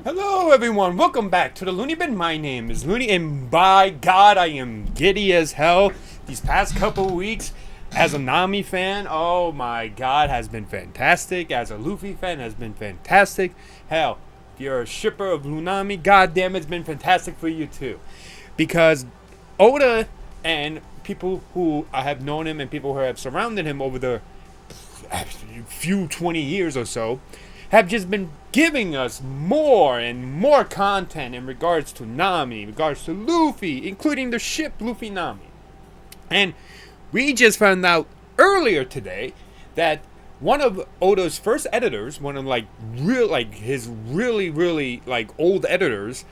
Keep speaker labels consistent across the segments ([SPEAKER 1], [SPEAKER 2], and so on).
[SPEAKER 1] Hello everyone, welcome back to the Looney Bin. My name is Looney, and by God, I am giddy as hell. These past couple weeks, as a Nami fan, oh my God, has been fantastic. As a Luffy fan, has been fantastic. Hell, if you're a shipper of Lunami, god damn it's been fantastic for you too. Because Oda and people who have known him and people who have surrounded him over the few 20 years or so have just been giving us more and more content in regards to Nami, in regards to Luffy, including the ship Luffy Nami. And we just found out earlier today that one of Oda's first editors, one of his really old editors,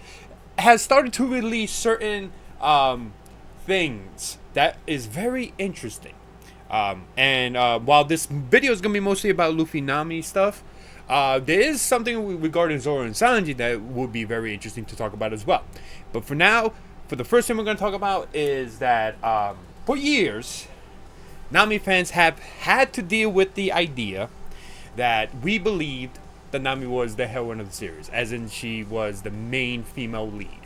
[SPEAKER 1] has started to release certain things that is very interesting. While this video is gonna be mostly about Luffy Nami stuff, there is something regarding Zoro and Sanji that would be very interesting to talk about as well. But for now, for the first thing we're going to talk about is that for years, Nami fans have had to deal with the idea that we believed that Nami was the heroine of the series, as in she was the main female lead.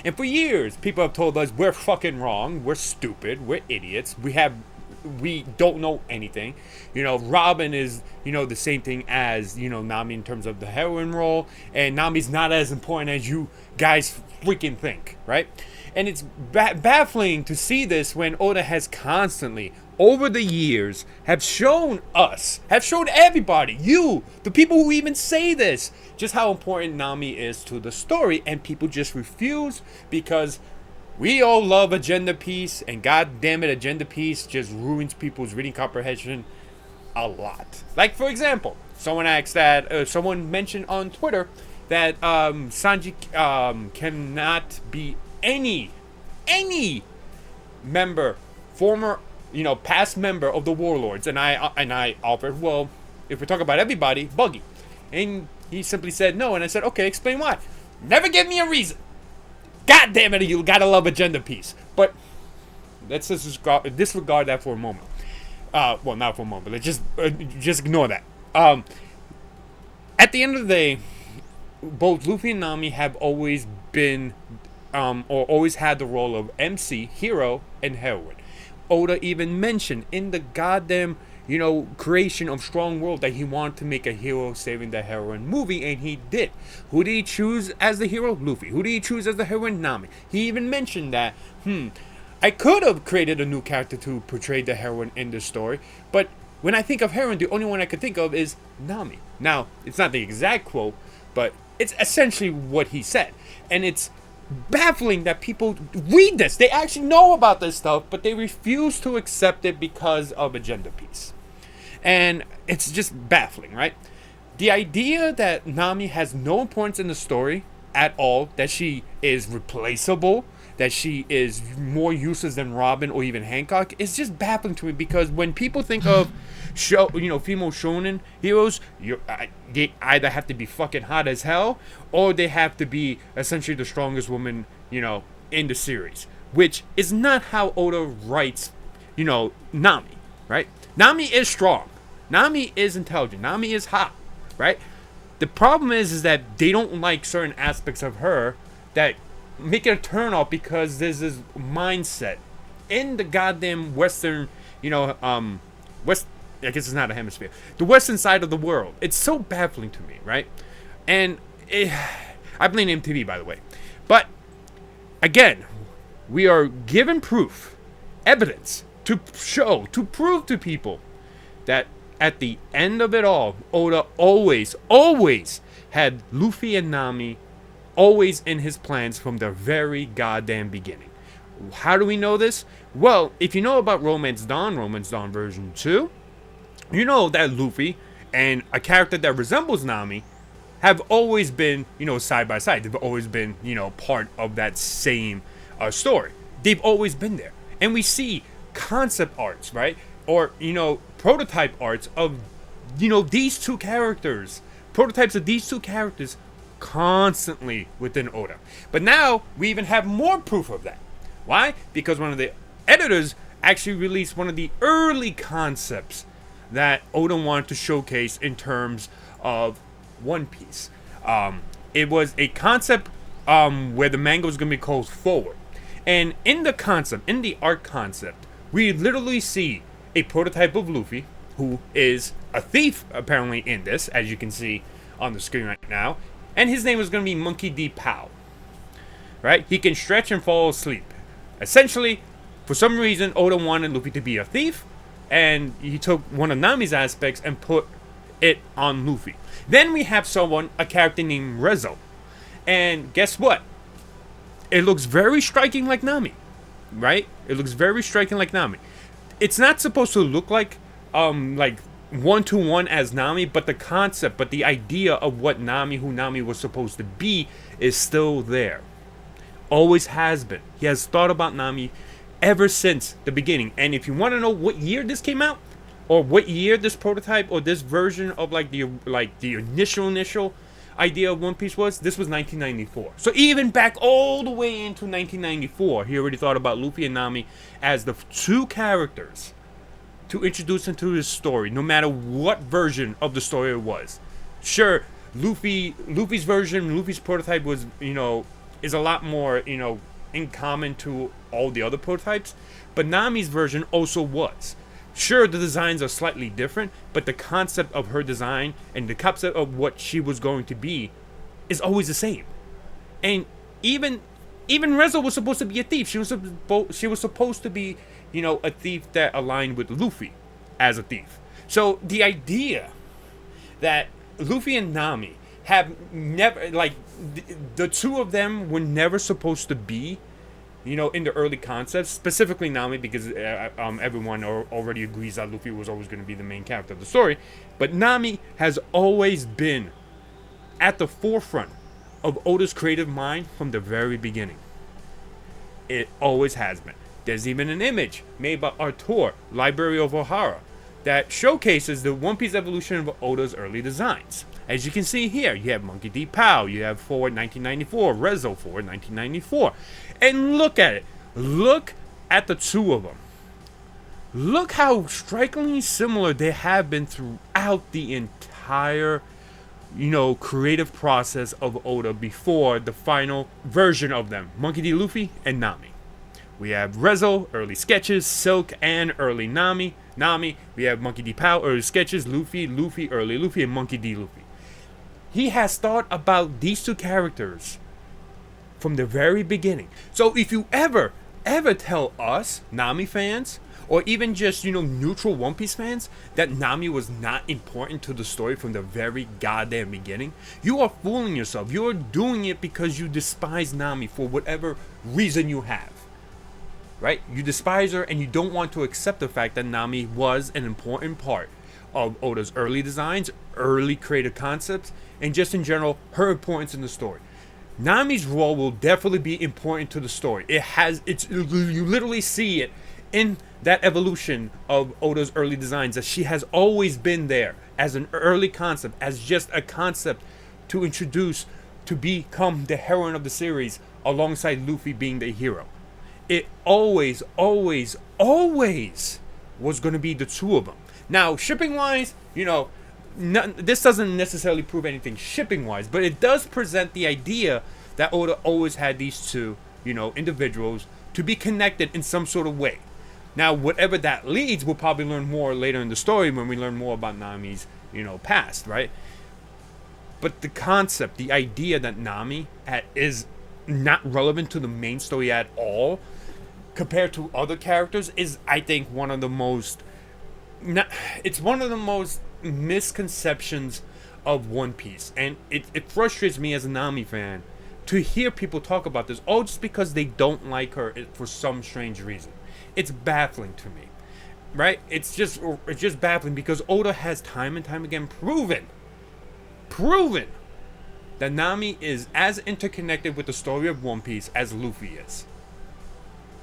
[SPEAKER 1] And for years, people have told us we're fucking wrong, we're stupid, we're idiots, we don't know anything. Robin is, the same thing as, Nami in terms of the heroine role, and Nami's not as important as you guys freaking think, right? And it's baffling to see this when Oda has constantly, over the years, have shown everybody, you, the people who even say this, just how important Nami is to the story, and people just refuse because we all love agenda piece, and god damn it, agenda piece just ruins people's reading comprehension a lot. Like, for example, someone mentioned on Twitter that Sanji cannot be any member, past member of the Warlords, and I offered, well, if we're talking about everybody, Buggy, and he simply said no, and I said, okay, explain why. Never give me a reason. God damn it, you gotta love agenda piece. But let's disregard that for a moment. Well, not for a moment, but just ignore that. At the end of the day, both Luffy and Nami have always been, or always had the role of MC, hero, and heroine. Oda even mentioned in the goddamn, creation of Strong World that he wanted to make a hero saving the heroine movie, and he did. Who did he choose as the hero? Luffy. Who did he choose as the heroine? Nami. He even mentioned that, I could have created a new character to portray the heroine in the story, but when I think of heroine, the only one I could think of is Nami. Now, it's not the exact quote, but it's essentially what he said. And it's baffling that people read this. They actually know about this stuff, but they refuse to accept it because of agenda piece. And it's just baffling, right? The idea that Nami has no importance in the story at all, that she is replaceable, that she is more useless than Robin or even Hancock, is just baffling to me, because when people think of female shonen heroes, they either have to be fucking hot as hell, or they have to be essentially the strongest woman, in the series, which is not how Oda writes, Nami, right? Nami is strong. Nami is intelligent. Nami is hot, right? The problem is that they don't like certain aspects of her that make it a turn off, because there's this mindset in the goddamn Western, West. I guess it's not a hemisphere. The Western side of the world. It's so baffling to me, right? And I blame MTV, by the way. But again, we are given proof, evidence to prove to people that at the end of it all, Oda always had Luffy and Nami always in his plans from the very goddamn beginning. How do we know this? Well, if you know about Romance Dawn version 2, you know that Luffy and a character that resembles Nami have always been, side by side. They've always been, part of that same story. They've always been there. And we see concept arts, right? Or, prototype arts of, these two characters. Prototypes of these two characters constantly within Oda. But now, we even have more proof of that. Why? Because one of the editors actually released one of the early concepts that Oda wanted to showcase in terms of One Piece. It was a concept where the manga was going to be closed forward. And in the concept, in the art concept, we literally see a prototype of Luffy, who is a thief, apparently, in this, as you can see on the screen right now. And his name is going to be Monkey D. Pow. Right? He can stretch and fall asleep. Essentially, for some reason, Oda wanted Luffy to be a thief, and he took one of Nami's aspects and put it on Luffy. Then we have a character named Rizeru. And guess what? It looks very striking like Nami. Right? It looks very striking like Nami. It's not supposed to look like one-to-one as Nami, but the concept, but the idea of who Nami was supposed to be is still there. Always has been. He has thought about Nami ever since the beginning. And if you want to know what year this came out, or what year this prototype or this version of the initial idea of One Piece was, this was 1994. So even back all the way into 1994, he already thought about Luffy and Nami as the two characters to introduce into his story, no matter what version of the story it was. Sure, Luffy's version, Luffy's prototype was, is a lot more, in common to all the other prototypes, but Nami's version also was. Sure, the designs are slightly different, but the concept of her design and the concept of what she was going to be is always the same. And even Rizeru was supposed to be a thief. She was supposed to be, a thief that aligned with Luffy as a thief. So the idea that Luffy and Nami have never, the two of them were never supposed to be, in the early concepts, specifically Nami, because everyone already agrees that Luffy was always going to be the main character of the story. But Nami has always been at the forefront of Oda's creative mind from the very beginning. It always has been. There's even an image made by Artur, Library of Ohara, that showcases the One Piece evolution of Oda's early designs. As you can see here, you have Monkey D. Pow, you have Forward 1994, Rizeru Forward 1994. And look at it. Look at the two of them. Look how strikingly similar they have been throughout the entire, creative process of Oda before the final version of them. Monkey D. Luffy and Nami. We have Rizeru, early sketches, Silk, and early Nami. We have Monkey D. Pow, early sketches, Luffy, early Luffy, and Monkey D. Luffy. He has thought about these two characters from the very beginning. So if you ever tell us, Nami fans, or even just, neutral One Piece fans, that Nami was not important to the story from the very goddamn beginning, you are fooling yourself. You are doing it because you despise Nami for whatever reason you have. Right? You despise her and you don't want to accept the fact that Nami was an important part of Oda's early designs, early creative concepts, and just in general, her importance in the story. Nami's role will definitely be important to the story. You literally see it in that evolution of Oda's early designs, that she has always been there as an early concept, as just a concept to introduce, to become the heroine of the series alongside Luffy being the hero. It always was going to be the two of them. Now, shipping-wise, this doesn't necessarily prove anything shipping-wise, but it does present the idea that Oda always had these two, individuals to be connected in some sort of way. Now, whatever that leads, we'll probably learn more later in the story when we learn more about Nami's, past, right? But the concept, the idea that Nami is not relevant to the main story at all, compared to other characters, is, I think, one of the most misconceptions of One Piece. And it frustrates me as a Nami fan to hear people talk about this, all just because they don't like her for some strange reason. It's baffling to me, right? It's just baffling, because Oda has time and time again proven that Nami is as interconnected with the story of One Piece as Luffy is,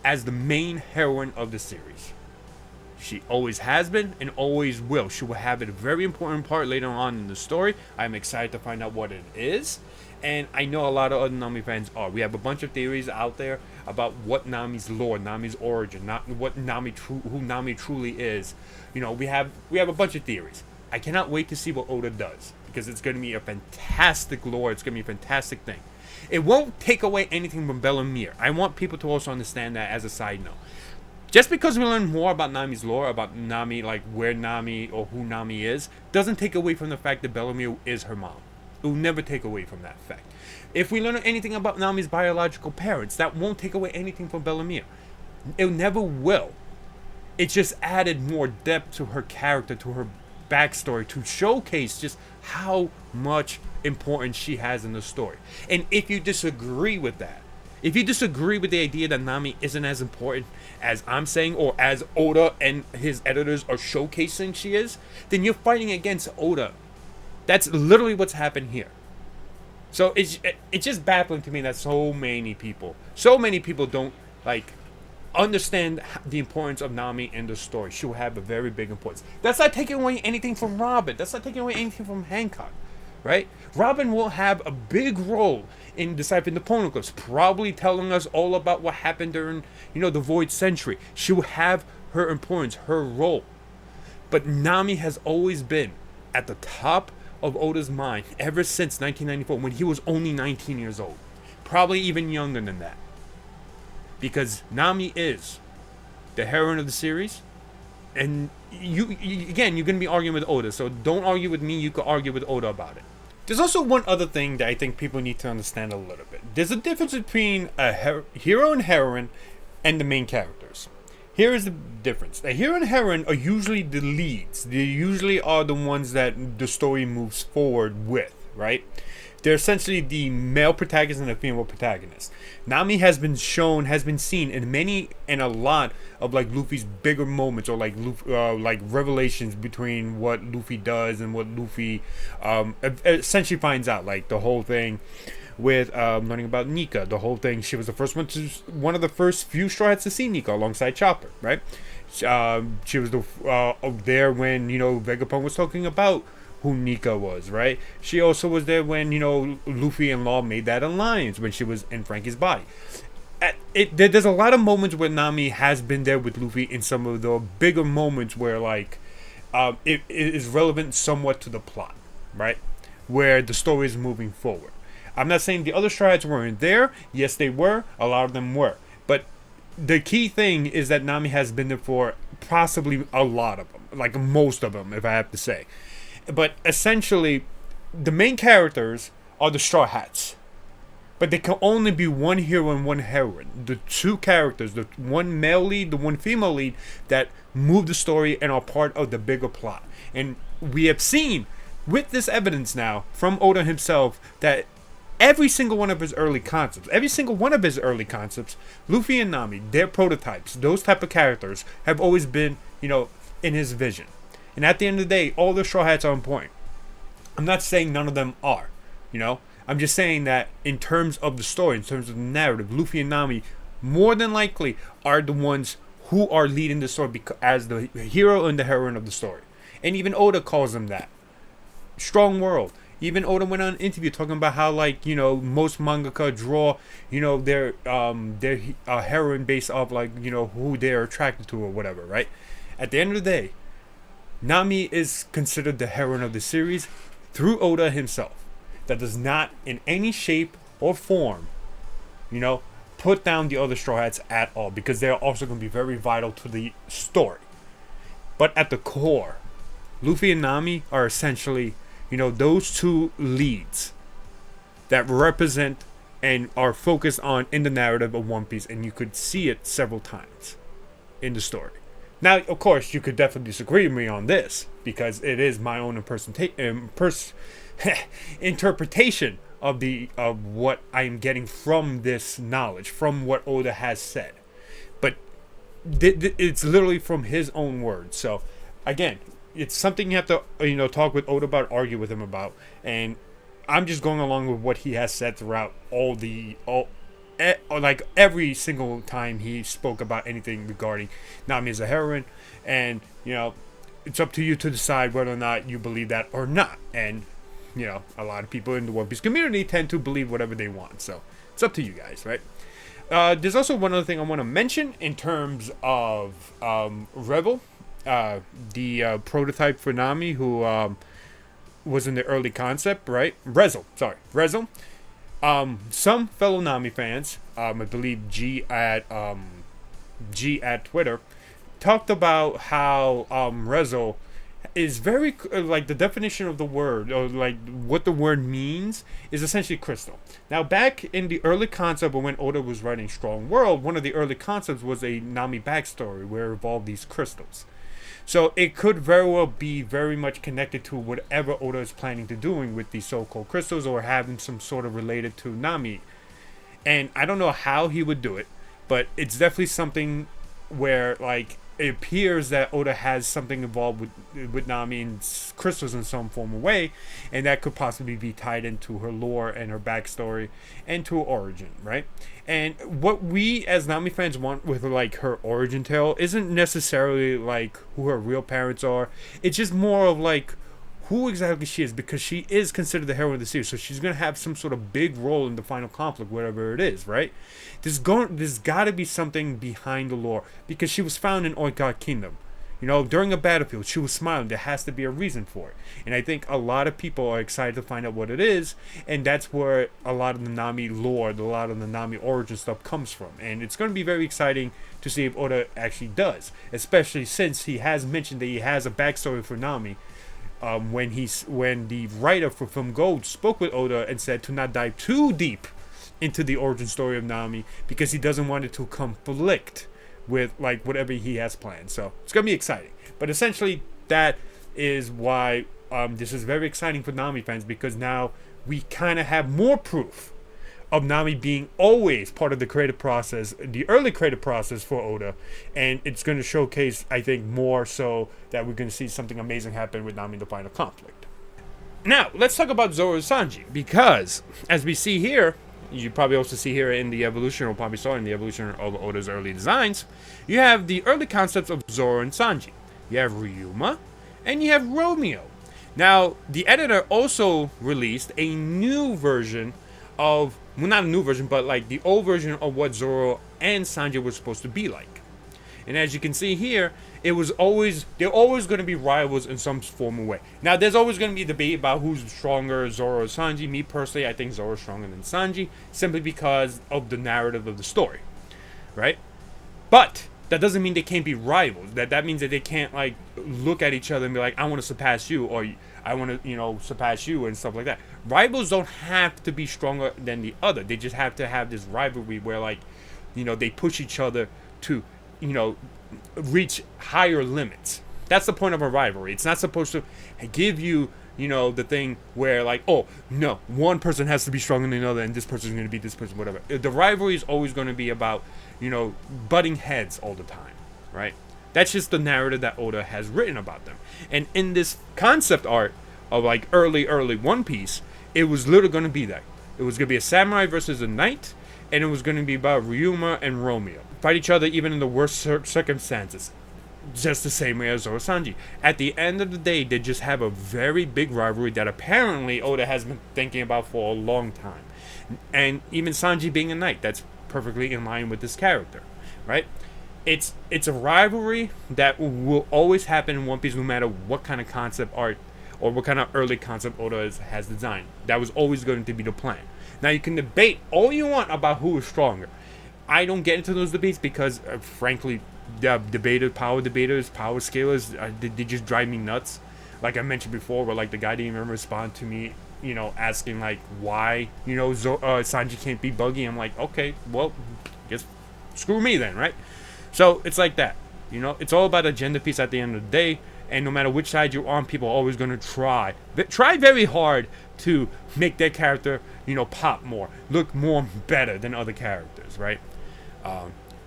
[SPEAKER 1] as the main heroine of the series. She always has been and always will. She will have a very important part later on in the story. I'm excited to find out what it is. And I know a lot of other Nami fans are. We have a bunch of theories out there about what Nami's lore, Nami's origin, who Nami truly is. We have a bunch of theories. I cannot wait to see what Oda does, because it's going to be a fantastic lore. It's going to be a fantastic thing. It won't take away anything from Bellemere. I want people to also understand that as a side note. Just because we learn more about Nami's lore, about Nami, like where Nami or who Nami is, doesn't take away from the fact that Bellemere is her mom. It will never take away from that fact. If we learn anything about Nami's biological parents, that won't take away anything from Bellemere. It never will. It just added more depth to her character, to her backstory, to showcase just how much importance she has in the story. And if you disagree with that, if you disagree with the idea that Nami isn't as important as I'm saying, or as Oda and his editors are showcasing she is, then you're fighting against Oda. That's literally what's happened here. So it's just baffling to me that so many people don't like understand the importance of Nami in the story. She will have a very big importance. That's not taking away anything from Robin. That's not taking away anything from Hancock, right? Robin will have a big role in deciphering the poneglyphs, probably telling us all about what happened during, the Void Century. She will have her importance, her role. But Nami has always been at the top of Oda's mind ever since 1994, when he was only 19 years old. Probably even younger than that. Because Nami is the heroine of the series. And you're going to be arguing with Oda, so don't argue with me. You can argue with Oda about it. There's also one other thing that I think people need to understand a little bit. There's a difference between a hero and heroine and the main characters. Here is the difference. A hero and heroine are usually the leads. They usually are the ones that the story moves forward with, right? They're essentially the male protagonist and the female protagonist. Nami has been seen in a lot of like Luffy's bigger moments, or like revelations between what Luffy does and what Luffy essentially finds out. Like the whole thing with learning about Nika. The whole thing. She was one of the first few Straw Hats to see Nika alongside Chopper, right? She was there when Vegapunk was talking about who Nika was, right? She also was there when, Luffy and Law made that alliance when she was in Frankie's body. There's a lot of moments where Nami has been there with Luffy in some of the bigger moments where, like, it is relevant somewhat to the plot, right? Where the story is moving forward. I'm not saying the other Straw Hats weren't there. Yes, they were. A lot of them were. But the key thing is that Nami has been there for possibly a lot of them. Like, most of them, if I have to say. But essentially, the main characters are the Straw Hats. But there can only be one hero and one heroine. The two characters, the one male lead, the one female lead, that move the story and are part of the bigger plot. And we have seen, with this evidence now, from Oda himself, that every single one of his early concepts, Luffy and Nami, their prototypes, those type of characters, have always been, in his vision. And at the end of the day, all the Straw Hats are on point. I'm not saying none of them are, I'm just saying that in terms of the story, in terms of the narrative, Luffy and Nami more than likely are the ones who are leading the story as the hero and the heroine of the story. And even Oda calls them that. Strong world. Even Oda went on an interview talking about how, like, most mangaka draw, their heroine based off, like, who they're attracted to or whatever, right? At the end of the day, Nami is considered the heroine of the series through Oda himself. That does not, in any shape or form, put down the other Straw Hats at all, because they're also going to be very vital to the story. But at the core, Luffy and Nami are essentially, those two leads that represent and are focused on in the narrative of One Piece, and you could see it several times in the story. Now, of course, you could definitely disagree with me on this, because it is my own interpretation of what I'm getting from this knowledge, from what Oda has said. But it's literally from his own words. So, again, it's something you have to talk with Oda about, argue with him about, and I'm just going along with what he has said throughout like every single time he spoke about anything regarding Nami as a heroine. And it's up to you to decide whether or not you believe that or not. And a lot of people in the One Piece community tend to believe whatever they want, so it's up to you guys, right? There's also one other thing I want to mention in terms of Rebel. prototype for Nami, who was in the early concept, right? Rezel. Some fellow Nami fans, I believe G at Twitter, talked about how Rezo is very like the definition of the word, or like what the word means is essentially crystal. Now, back in the early concept of when Oda was writing Strong World, one of the early concepts was a Nami backstory where it involved these crystals. So it could very well be very much connected to whatever Oda is planning to doing with these so-called crystals, or having some sort of related to Nami. And I don't know how he would do it, but it's definitely something where, like, it appears that Oda has something involved with Nami and crystals in some form or way, and that could possibly be tied into her lore and her backstory and to her origin, right? And what we as Nami fans want with, like, her origin tale isn't necessarily like who her real parents are. It's just more of like who exactly she is, because she is considered the heroine of the series, so she's gonna have some sort of big role in the final conflict, whatever it is, right? There's gotta be something behind the lore, because she was found in Oikot Kingdom. You know, during a battlefield, she was smiling. There has to be a reason for it. And I think a lot of people are excited to find out what it is, and that's where a lot of the Nami lore, a lot of the Nami origin stuff comes from. And it's going to be very exciting to see if Oda actually does, especially since he has mentioned that he has a backstory for Nami. When the writer for Film Gold spoke with Oda and said to not dive too deep into the origin story of Nami, because he doesn't want it to conflict with, like, whatever he has planned. So it's gonna be exciting. But essentially, that is why this is very exciting for Nami fans, because now we kind of have more proof of Nami being always part of the creative process, the early creative process for Oda, and it's going to showcase, I think, more so that we're going to see something amazing happen with Nami in the final conflict. Now, let's talk about Zoro and Sanji, because as we see here, you probably also see here in the evolution, or probably saw in the evolution of Oda's early designs, you have the early concepts of Zoro and Sanji. You have Ryuma, and you have Romeo. Now, the editor also released a new version of, well, not a new version, but like the old version of what Zoro and Sanji were supposed to be like. And as you can see here, they're always going to be rivals in some form or way. Now, there's always going to be a debate about who's stronger, Zoro or Sanji. Me personally, I think Zoro's stronger than Sanji, simply because of the narrative of the story, right? But that doesn't mean they can't be rivals. That means that they can't, like, look at each other and be like, I want to surpass you, or I want to, surpass you, and stuff like that. Rivals don't have to be stronger than the other. They just have to have this rivalry where, like, they push each other to, reach higher limits. That's the point of a rivalry. It's not supposed to give you, the thing where, like, oh, no, one person has to be stronger than the other, and this person's going to beat this person, whatever. The rivalry is always going to be about, butting heads all the time, right? That's just the narrative that Oda has written about them. And in this concept art of, like, early One Piece, it was literally going to be that. It was going to be a samurai versus a knight, and it was going to be about Ryuma and Romeo. Fight each other even in the worst circumstances. Just the same way as Zoro Sanji. At the end of the day, they just have a very big rivalry that apparently Oda has been thinking about for a long time. And even Sanji being a knight, that's perfectly in line with this character, right? It's a rivalry that will always happen in One Piece, no matter what kind of concept art or what kind of early concept Oda has designed. That was always going to be the plan. Now, you can debate all you want about who is stronger. I don't get into those debates because, frankly, the power debaters, power scalers, they just drive me nuts. Like I mentioned before, where, like, the guy didn't even respond to me, asking, like, why, Sanji can't beat Buggy. I'm like, okay, well, guess screw me then, right? So it's like that. It's all about agenda piece at the end of the day. And no matter which side you're on, people are always going to try very hard to make their character, pop more, look more better than other characters, right?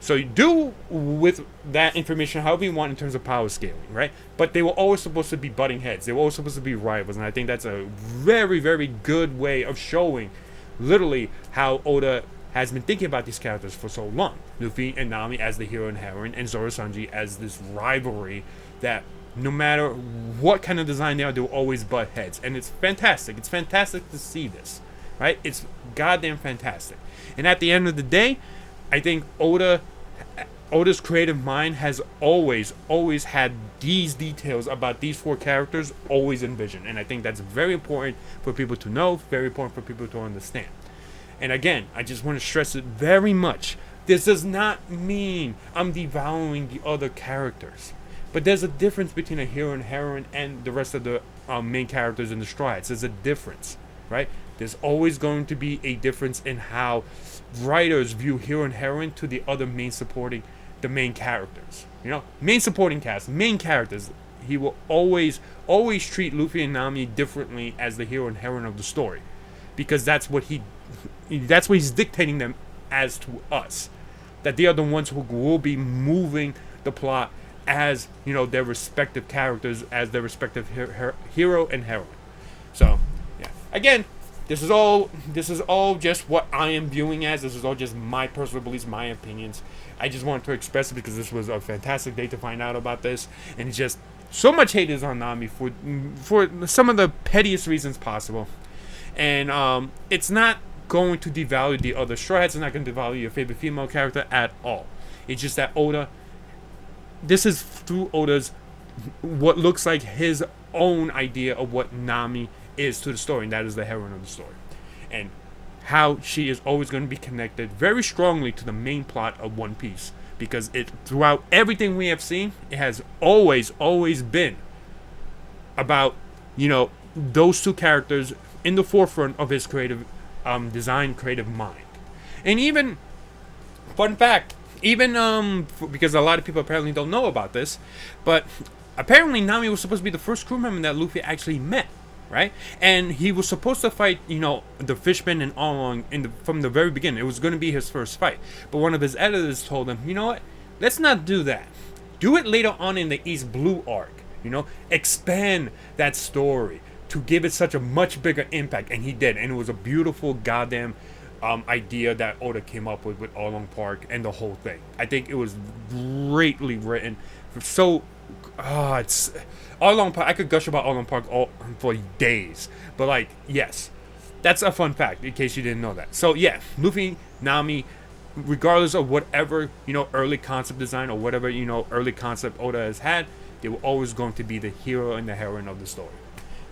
[SPEAKER 1] So you do with that information however you want in terms of power scaling, right? But they were always supposed to be butting heads. They were always supposed to be rivals, and I think that's a very, very good way of showing literally how Oda has been thinking about these characters for so long. Luffy and Nami as the hero and heroine, and Zoro Sanji as this rivalry that no matter what kind of design they are, they will always butt heads. And it's fantastic. It's fantastic to see this, right? It's goddamn fantastic. And at the end of the day, I think Oda Oda's creative mind has always had these details about these 4 characters always envisioned. And I think that's very important for people to know, very important for people to understand. And again, I just want to stress it very much. This does not mean I'm devaluing the other characters. But there's a difference between a hero and heroine and the rest of the main characters in the Straw Hats. There's a difference, right? There's always going to be a difference in how writers view hero and heroine to the other the main characters. You know, main supporting cast, main characters. He will always treat Luffy and Nami differently as the hero and heroine of the story, because that's what he's dictating them as to us. That they are the ones who will be moving the plot as, you know, their respective characters, as their respective hero and heroine. So, yeah. Again, this is all just what I am viewing as. This is all just my personal beliefs, my opinions. I just wanted to express it because this was a fantastic day to find out about this, and it's just so much hate is on Nami for some of the pettiest reasons possible, and it's not going to devalue the other Straw Hats. It's not going to devalue your favorite female character at all. It's just that Oda, this is through Oda's, what looks like his own idea of what Nami is to the story, and that is the heroine of the story, and how she is always going to be connected very strongly to the main plot of One Piece, because it, throughout everything we have seen, it has always been about, you know, those 2 characters in the forefront of his creative creative mind. And even, fun fact, even because a lot of people apparently don't know about this, but apparently Nami was supposed to be the first crew member that Luffy actually met, right? And he was supposed to fight, you know, the Fishman and all along from the very beginning. It was going to be his first fight, but one of his editors told him, you know what, let's not do that. Do it later on in the East Blue arc. You know, expand that story to give it such a much bigger impact, and he did, and it was a beautiful goddamn idea that Oda came up with Along Park and the whole thing. I think it was greatly written. So, it's Along Park. I could gush about Along Park for days, but like, yes, that's a fun fact in case you didn't know that. So yeah, Luffy, Nami, regardless of whatever, you know, early concept design or whatever, you know, early concept Oda has had, they were always going to be the hero and the heroine of the story.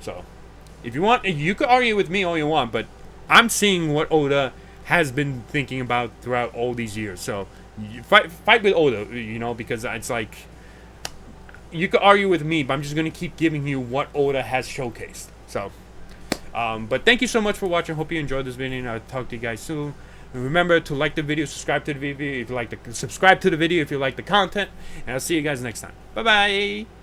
[SPEAKER 1] So, if you want, you could argue with me all you want, but I'm seeing what Oda has been thinking about throughout all these years. So, you fight with Oda, you know, because it's like, you could argue with me, but I'm just going to keep giving you what Oda has showcased. So, but thank you so much for watching. Hope you enjoyed this video, and I'll talk to you guys soon. And remember to like the video, subscribe to the video if you like subscribe to the video if you like the content, and I'll see you guys next time. Bye bye.